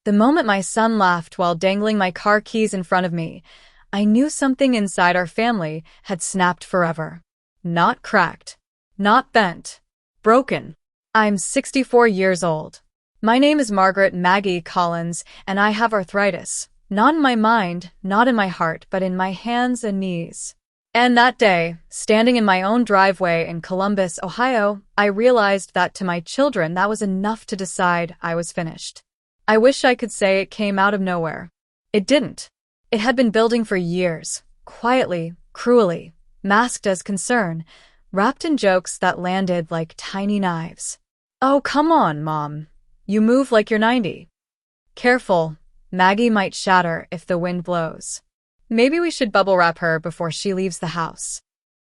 The moment my son laughed while dangling my car keys in front of me, I knew something inside our family had snapped forever. Not cracked. Not bent. Broken. I'm 64 years old. My name is Margaret Maggie Collins, and I have arthritis. Not in my mind, not in my heart, but in my hands and knees. And that day, standing in my own driveway in Columbus, Ohio, I realized that to my children that was enough to decide I was finished. I wish I could say it came out of nowhere. It didn't. It had been building for years, quietly, cruelly, masked as concern, wrapped in jokes that landed like tiny knives. "Oh, come on, Mom. You move like you're 90. Careful, Maggie might shatter if the wind blows. Maybe we should bubble wrap her before she leaves the house."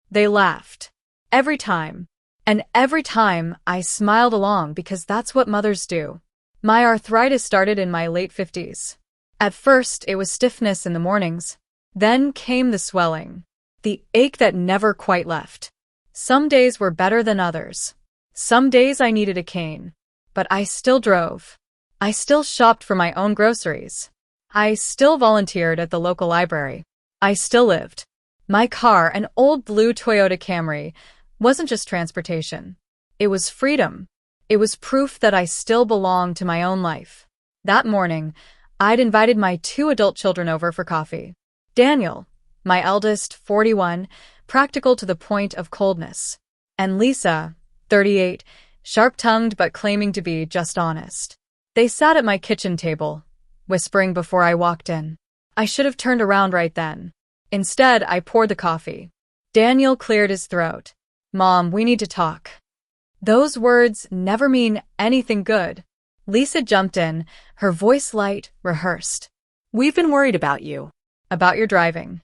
They laughed. Every time. And every time I smiled along because that's what mothers do. My arthritis started in my late 50s. At first, it was stiffness in the mornings. Then came the swelling. The ache that never quite left. Some days were better than others. Some days I needed a cane. But I still drove. I still shopped for my own groceries. I still volunteered at the local library. I still lived. My car, an old blue Toyota Camry, wasn't just transportation. It was freedom. It was proof that I still belonged to my own life. That morning, I'd invited my 2 adult children over for coffee. Daniel, my eldest, 41, practical to the point of coldness. And Lisa, 38, sharp-tongued but claiming to be just honest. They sat at my kitchen table, whispering before I walked in. I should have turned around right then. Instead, I poured the coffee. Daniel cleared his throat. "Mom, we need to talk." Those words never mean anything good. Lisa jumped in, her voice light, rehearsed. "We've been worried about you. About your driving."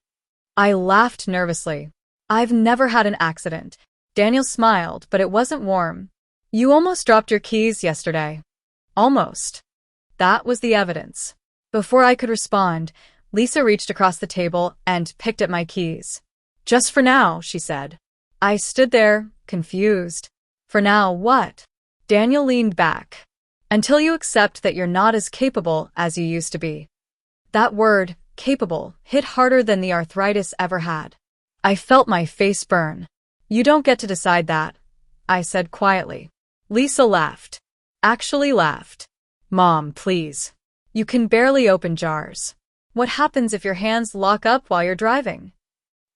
I laughed nervously. "I've never had an accident." Daniel smiled, but it wasn't warm. "You almost dropped your keys yesterday." Almost. That was the evidence. Before I could respond, Lisa reached across the table and picked at my keys. "Just for now," she said. I stood there, confused. For now, what? Daniel leaned back. "Until you accept that you're not as capable as you used to be." That word, capable, hit harder than the arthritis ever had. I felt my face burn. "You don't get to decide that," I said quietly. Lisa laughed. Actually laughed. "Mom, please. You can barely open jars. What happens if your hands lock up while you're driving?"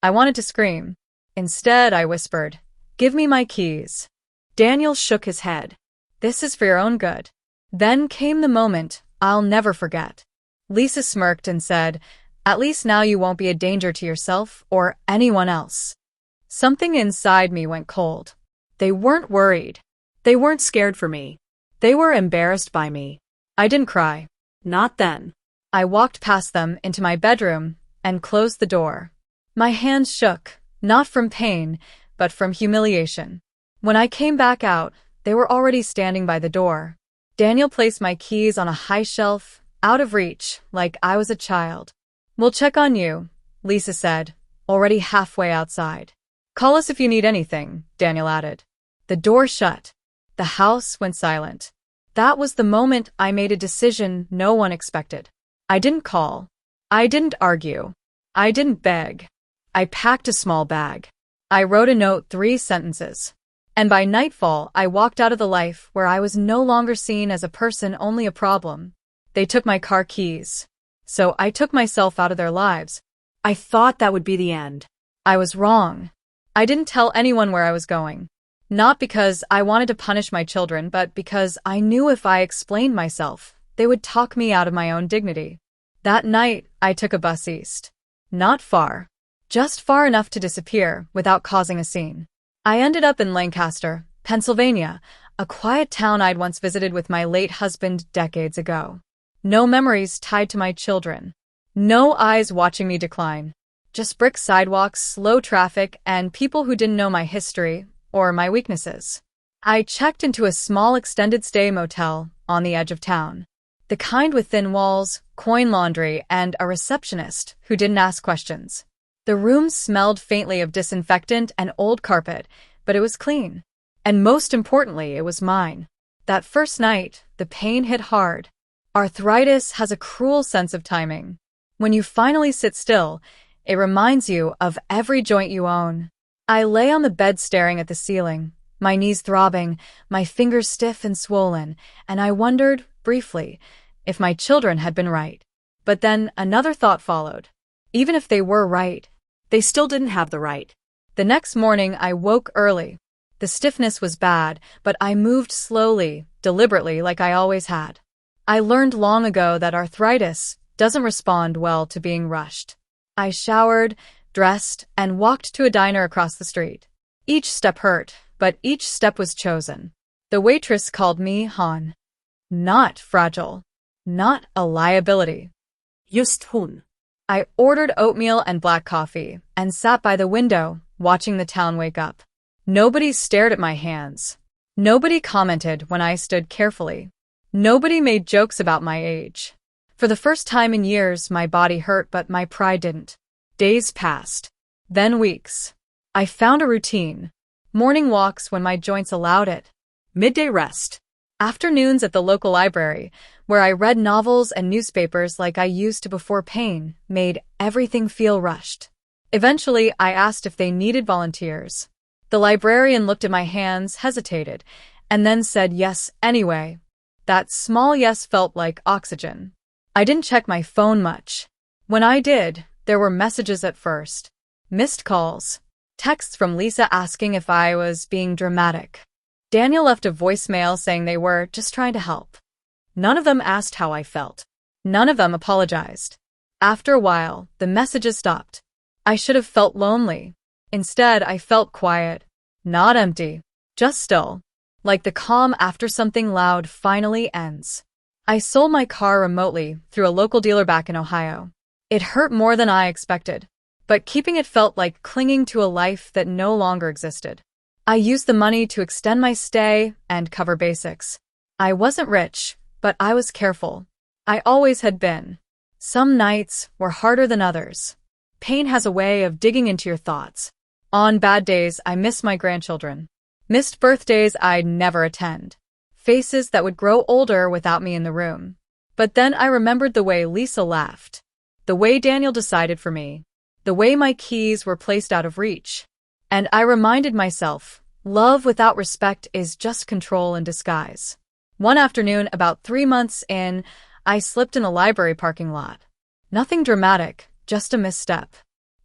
I wanted to scream. Instead, I whispered, "Give me my keys." Daniel shook his head. "This is for your own good." Then came the moment I'll never forget. Lisa smirked and said, "At least now you won't be a danger to yourself or anyone else." Something inside me went cold. They weren't worried. They weren't scared for me. They were embarrassed by me. I didn't cry. Not then. I walked past them into my bedroom and closed the door. My hands shook, not from pain, but from humiliation. When I came back out, they were already standing by the door. Daniel placed my keys on a high shelf, out of reach, like I was a child. "We'll check on you," Lisa said, already halfway outside. "Call us if you need anything," Daniel added. The door shut. The house went silent. That was the moment I made a decision no one expected. I didn't call. I didn't argue. I didn't beg. I packed a small bag. I wrote a note, 3 sentences. And by nightfall, I walked out of the life where I was no longer seen as a person, only a problem. They took my car keys. So I took myself out of their lives. I thought that would be the end. I was wrong. I didn't tell anyone where I was going. Not because I wanted to punish my children, but because I knew if I explained myself, they would talk me out of my own dignity. That night, I took a bus east. Not far. Just far enough to disappear without causing a scene. I ended up in Lancaster, Pennsylvania, a quiet town I'd once visited with my late husband decades ago. No memories tied to my children. No eyes watching me decline. Just brick sidewalks, slow traffic, and people who didn't know my history or my weaknesses. I checked into a small extended-stay motel on the edge of town. The kind with thin walls, coin laundry, and a receptionist who didn't ask questions. The room smelled faintly of disinfectant and old carpet, but it was clean. And most importantly, it was mine. That first night, the pain hit hard. Arthritis has a cruel sense of timing. When you finally sit still, it reminds you of every joint you own. I lay on the bed staring at the ceiling, my knees throbbing, my fingers stiff and swollen, and I wondered, briefly, if my children had been right. But then another thought followed. Even if they were right, they still didn't have the right. The next morning, I woke early. The stiffness was bad, but I moved slowly, deliberately, like I always had. I learned long ago that arthritis doesn't respond well to being rushed. I showered, dressed, and walked to a diner across the street. Each step hurt, but each step was chosen. The waitress called me Han. Not fragile. Not a liability. Just hon. I ordered oatmeal and black coffee and sat by the window, watching the town wake up. Nobody stared at my hands. Nobody commented when I stood carefully. Nobody made jokes about my age. For the first time in years, my body hurt, but my pride didn't. Days passed. Then weeks. I found a routine. Morning walks when my joints allowed it. Midday rest. Afternoons at the local library, where I read novels and newspapers like I used to before pain made everything feel rushed. Eventually, I asked if they needed volunteers. The librarian looked at my hands, hesitated, and then said yes anyway. That small yes felt like oxygen. I didn't check my phone much. When I did, there were messages at first. Missed calls. Texts from Lisa asking if I was being dramatic. Daniel left a voicemail saying they were just trying to help. None of them asked how I felt. None of them apologized. After a while, the messages stopped. I should have felt lonely. Instead, I felt quiet. Not empty. Just still. Like the calm after something loud finally ends. I sold my car remotely through a local dealer back in Ohio. It hurt more than I expected, but keeping it felt like clinging to a life that no longer existed. I used the money to extend my stay and cover basics. I wasn't rich, but I was careful. I always had been. Some nights were harder than others. Pain has a way of digging into your thoughts. On bad days, I missed my grandchildren. Missed birthdays I'd never attend. Faces that would grow older without me in the room. But then I remembered the way Lisa laughed. The way Daniel decided for me. The way my keys were placed out of reach. And I reminded myself, love without respect is just control in disguise. One afternoon, about 3 months in, I slipped in a library parking lot. Nothing dramatic, just a misstep.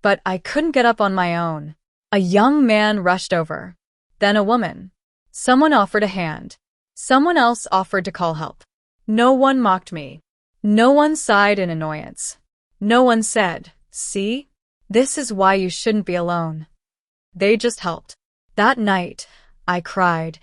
But I couldn't get up on my own. A young man rushed over. Then a woman. Someone offered a hand. Someone else offered to call help. No one mocked me. No one sighed in annoyance. No one said, "See? This is why you shouldn't be alone." They just helped. That night, I cried,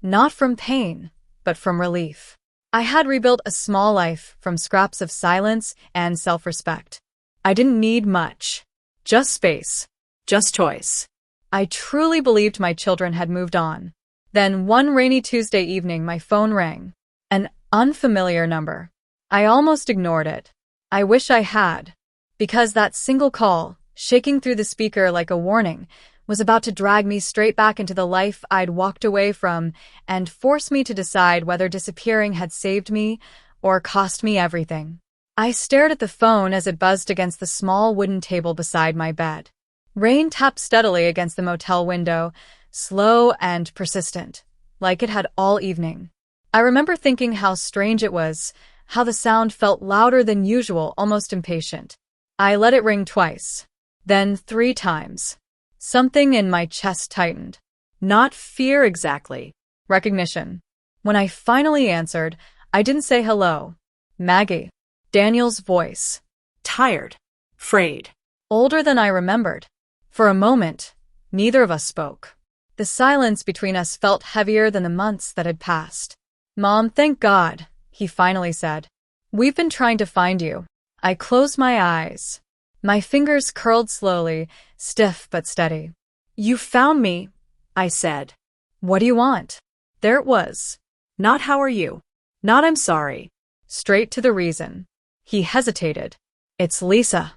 not from pain, but from relief. I had rebuilt a small life from scraps of silence and self-respect. I didn't need much. Just space. Just choice. I truly believed my children had moved on. Then one rainy Tuesday evening, my phone rang. An unfamiliar number. I almost ignored it. I wish I had. Because that single call, shaking through the speaker like a warning, was about to drag me straight back into the life I'd walked away from and force me to decide whether disappearing had saved me or cost me everything. I stared at the phone as it buzzed against the small wooden table beside my bed. Rain tapped steadily against the motel window, slow and persistent, like it had all evening. I remember thinking how strange it was, how the sound felt louder than usual, almost impatient. I let it ring twice, then 3 times. Something in my chest tightened. Not fear exactly. Recognition. When I finally answered, I didn't say hello. Maggie. Daniel's voice. Tired. Frayed. Older than I remembered. For a moment, neither of us spoke. The silence between us felt heavier than the months that had passed. "Mom, thank God," he finally said. "We've been trying to find you." I closed my eyes. My fingers curled slowly, stiff but steady. "You found me," I said. "What do you want?" There it was. Not "how are you?" Not "I'm sorry." Straight to the reason. He hesitated. "It's Lisa."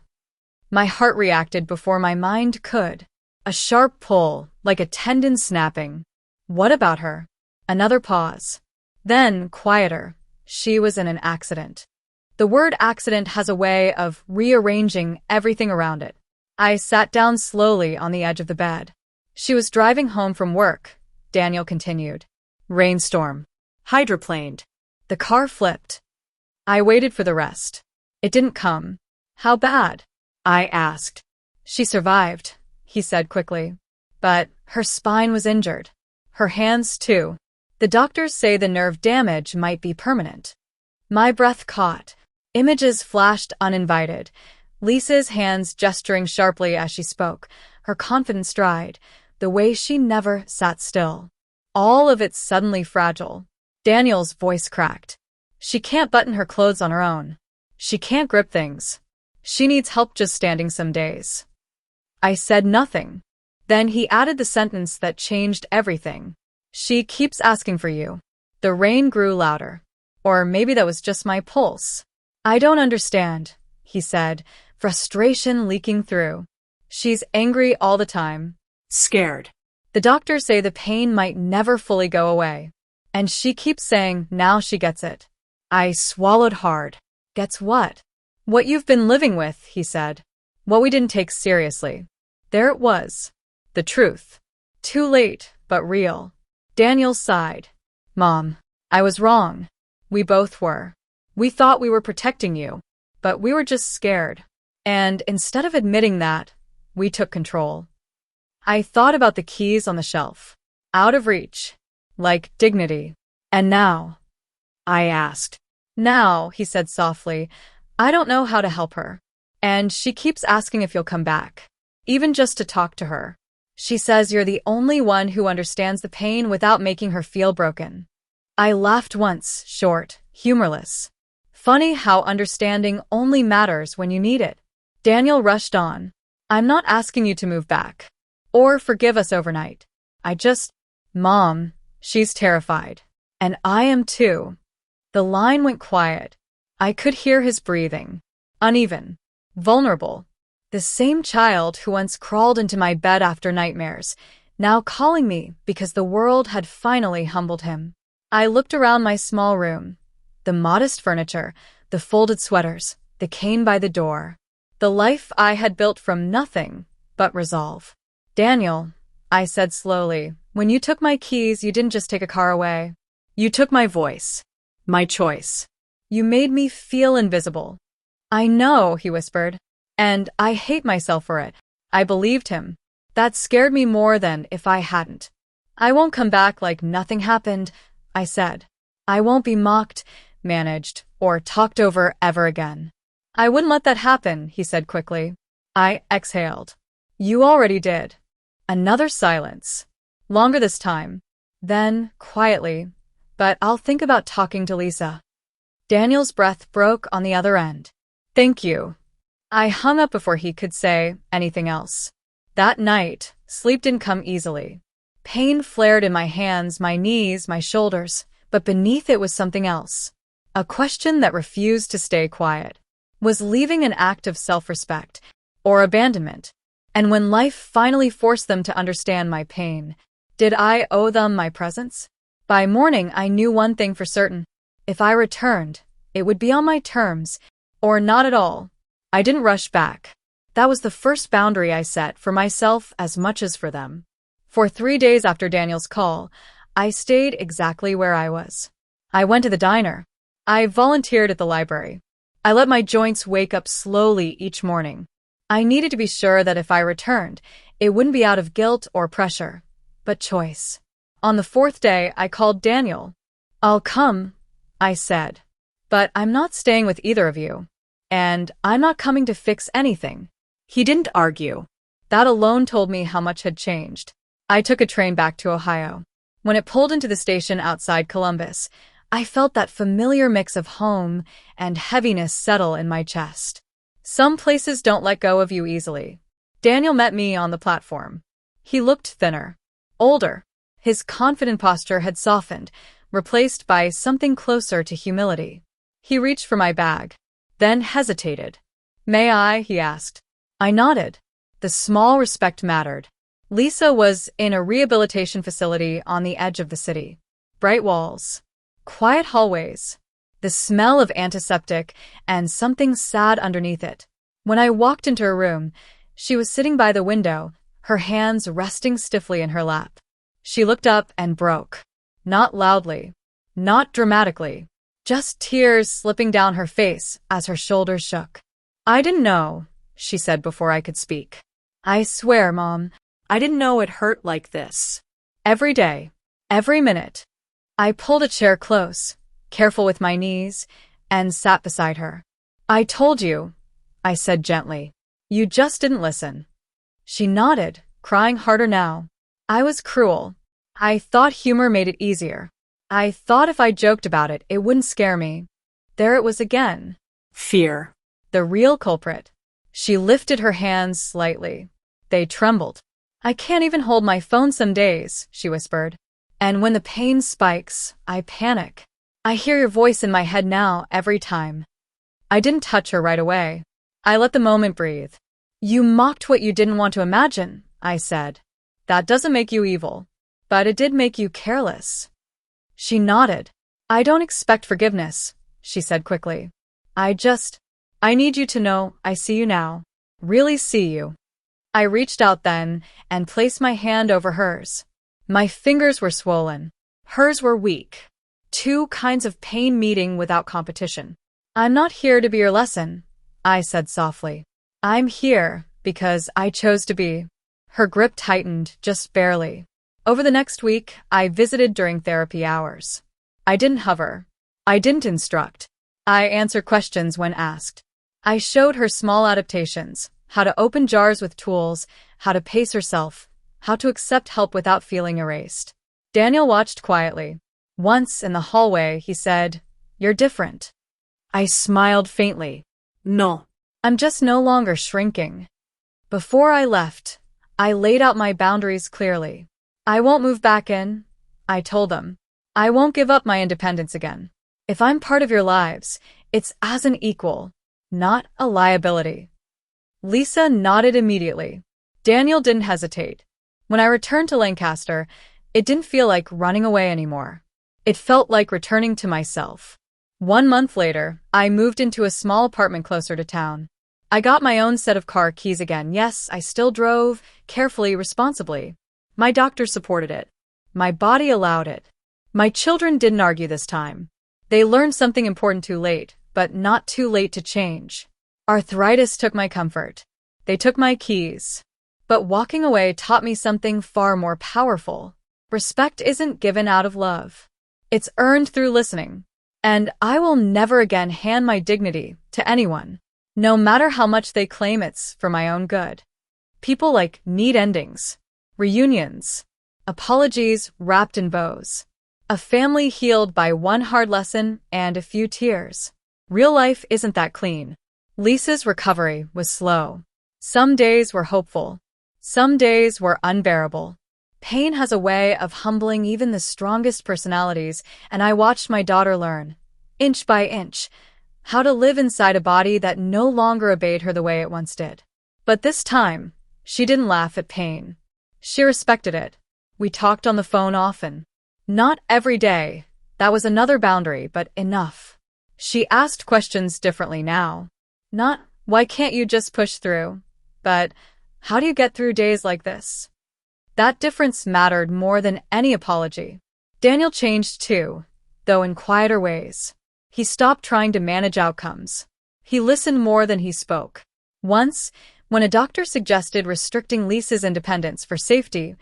My heart reacted before my mind could. A sharp pull, like a tendon snapping. What about her? Another pause. Then, quieter. She was in an accident. The word accident has a way of rearranging everything around it. I sat down slowly on the edge of the bed. She was driving home from work, Daniel continued. Rainstorm. Hydroplaned. The car flipped. I waited for the rest. It didn't come. How bad? I asked. She survived, he said quickly. But her spine was injured. Her hands, too. The doctors say the nerve damage might be permanent. My breath caught. Images flashed uninvited. Lisa's hands gesturing sharply as she spoke, her confident stride, the way she never sat still. All of it suddenly fragile. Daniel's voice cracked. She can't button her clothes on her own. She can't grip things. She needs help just standing some days. I said nothing. Then he added the sentence that changed everything. She keeps asking for you. The rain grew louder. Or maybe that was just my pulse. I don't understand, he said, frustration leaking through. She's angry all the time. Scared. The doctors say the pain might never fully go away. And she keeps saying now she gets it. I swallowed hard. Gets what? What you've been living with, he said. What we didn't take seriously. There it was. The truth. Too late, but real. Daniel sighed. Mom, I was wrong. We both were. We thought we were protecting you, but we were just scared. And instead of admitting that, we took control. I thought about the keys on the shelf. Out of reach. Like dignity. And now? I asked. Now, he said softly, I don't know how to help her. And she keeps asking if you'll come back. Even just to talk to her. She says you're the only one who understands the pain without making her feel broken. I laughed once, short, humorless. Funny how understanding only matters when you need it. Daniel rushed on. I'm not asking you to move back. Or forgive us overnight. Mom, she's terrified. And I am too. The line went quiet. I could hear his breathing. Uneven. Vulnerable. The same child who once crawled into my bed after nightmares, now calling me because the world had finally humbled him. I looked around my small room. The modest furniture, the folded sweaters, the cane by the door. The life I had built from nothing but resolve. Daniel, I said slowly, when you took my keys, you didn't just take a car away. You took my voice. My choice. You made me feel invisible. I know, he whispered. And I hate myself for it. I believed him. That scared me more than if I hadn't. I won't come back like nothing happened, I said. I won't be mocked, managed, or talked over ever again. I wouldn't let that happen, he said quickly. I exhaled. You already did. Another silence. Longer this time. Then, quietly, but I'll think about talking to Lisa. Daniel's breath broke on the other end. Thank you. I hung up before he could say anything else. That night, sleep didn't come easily. Pain flared in my hands, my knees, my shoulders, but beneath it was something else. A question that refused to stay quiet. Was leaving an act of self-respect or abandonment? And when life finally forced them to understand my pain, did I owe them my presence? By morning, I knew one thing for certain. If I returned, it would be on my terms, or not at all. I didn't rush back. That was the first boundary I set for myself as much as for them. For 3 days after Daniel's call, I stayed exactly where I was. I went to the diner. I volunteered at the library. I let my joints wake up slowly each morning. I needed to be sure that if I returned, it wouldn't be out of guilt or pressure, but choice. On the 4th day, I called Daniel. I'll come, I said. But I'm not staying with either of you. And I'm not coming to fix anything. He didn't argue. That alone told me how much had changed. I took a train back to Ohio. When it pulled into the station outside Columbus, I felt that familiar mix of home and heaviness settle in my chest. Some places don't let go of you easily. Daniel met me on the platform. He looked thinner, older. His confident posture had softened, replaced by something closer to humility. He reached for my bag, then hesitated. May I? He asked. I nodded. The small respect mattered. Lisa was in a rehabilitation facility on the edge of the city. Bright walls. Quiet hallways. the smell of antiseptic, and something sad underneath it. When I walked into her room, she was sitting by the window, her hands resting stiffly in her lap. She looked up and broke. Not loudly, not dramatically, just tears slipping down her face as her shoulders shook. "I didn't know," she said before I could speak. "I swear, Mom, I didn't know it hurt like this." every day, every minute." I pulled a chair close, careful with my knees, and sat beside her. "I told you," I said gently. "You just didn't listen." She nodded, crying harder now. I was cruel. I thought humor made it easier. I thought if I joked about it, it wouldn't scare me. There it was again. Fear. The real culprit. She lifted her hands slightly. They trembled. "I can't even hold my phone some days," she whispered. "And when the pain spikes, I panic. I hear your voice in my head now every time." I didn't touch her right away. I let the moment breathe. "You mocked what you didn't want to imagine," I said. "That doesn't make you evil, but it did make you careless." She nodded. "I don't expect forgiveness," she said quickly. I need you to know I see you now. Really see you." I reached out then and placed my hand over hers. My fingers were swollen. Hers were weak. Two kinds of pain meeting without competition. "I'm not here to be your lesson," I said softly. "I'm here because I chose to be." Her grip tightened, just barely. Over the next week, I visited during therapy hours. I didn't hover. I didn't instruct. I answered questions when asked. I showed her small adaptations, how to open jars with tools, how to pace herself, how to accept help without feeling erased. Daniel watched quietly. Once in the hallway, he said, "You're different." I smiled faintly. No. "I'm just no longer shrinking." Before I left, I laid out my boundaries clearly. "I won't move back in," I told them. "I won't give up my independence again. If I'm part of your lives, it's as an equal, not a liability." Lisa nodded immediately. Daniel didn't hesitate. When I returned to Lancaster, it didn't feel like running away anymore. It felt like returning to myself. 1 month later, I moved into a small apartment closer to town. I got my own set of car keys again. Yes, I still drove, carefully, responsibly. My doctor supported it. My body allowed it. My children didn't argue this time. They learned something important too late, but not too late to change. Arthritis took my comfort. They took my keys. But walking away taught me something far more powerful. Respect isn't given out of love. It's earned through listening. And I will never again hand my dignity to anyone, no matter how much they claim it's for my own good. People like neat endings, reunions, apologies wrapped in bows. A family healed by one hard lesson and a few tears. Real life isn't that clean. Lisa's recovery was slow. Some days were hopeful. Some days were unbearable. Pain has a way of humbling even the strongest personalities, and I watched my daughter learn, inch by inch, how to live inside a body that no longer obeyed her the way it once did. But this time, she didn't laugh at pain. She respected it. We talked on the phone often. Not every day. That was another boundary, but enough. She asked questions differently now. Not, "Why can't you just push through?" but, "How do you get through days like this?" That difference mattered more than any apology. Daniel changed too, though in quieter ways. He stopped trying to manage outcomes. He listened more than he spoke. Once, when a doctor suggested restricting Lisa's independence for safety,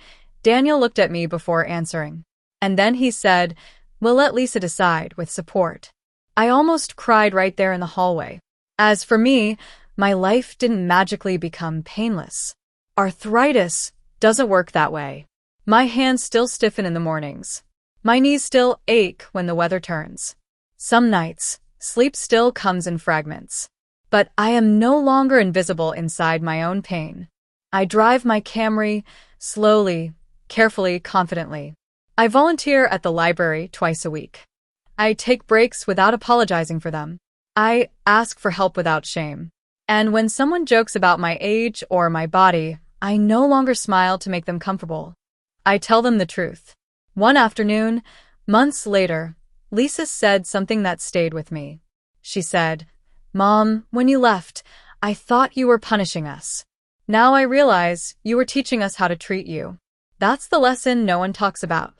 Daniel looked at me before answering. And then he said, "We'll let Lisa decide with support." I almost cried right there in the hallway. As for me, my life didn't magically become painless. Arthritis doesn't work that way. My hands still stiffen in the mornings. My knees still ache when the weather turns. Some nights, sleep still comes in fragments. But I am no longer invisible inside my own pain. I drive my Camry, slowly, carefully, confidently. I volunteer at the library twice a week. I take breaks without apologizing for them. I ask for help without shame. And when someone jokes about my age or my body, I no longer smile to make them comfortable. I tell them the truth. One afternoon, months later, Lisa said something that stayed with me. She said, "Mom, when you left, I thought you were punishing us. Now I realize you were teaching us how to treat you." That's the lesson no one talks about.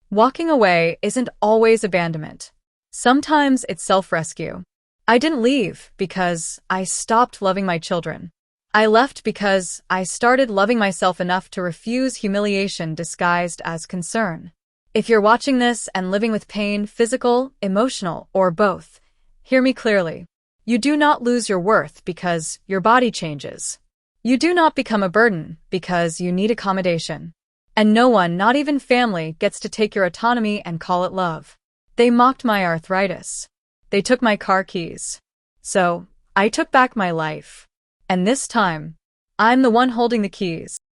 Walking away isn't always abandonment. Sometimes it's self-rescue. I didn't leave because I stopped loving my children. I left because I started loving myself enough to refuse humiliation disguised as concern. If you're watching this and living with pain, physical, emotional, or both, hear me clearly. You do not lose your worth because your body changes. You do not become a burden because you need accommodation. And no one, not even family, gets to take your autonomy and call it love. They mocked my arthritis. They took my car keys. So, I took back my life. And this time, I'm the one holding the keys.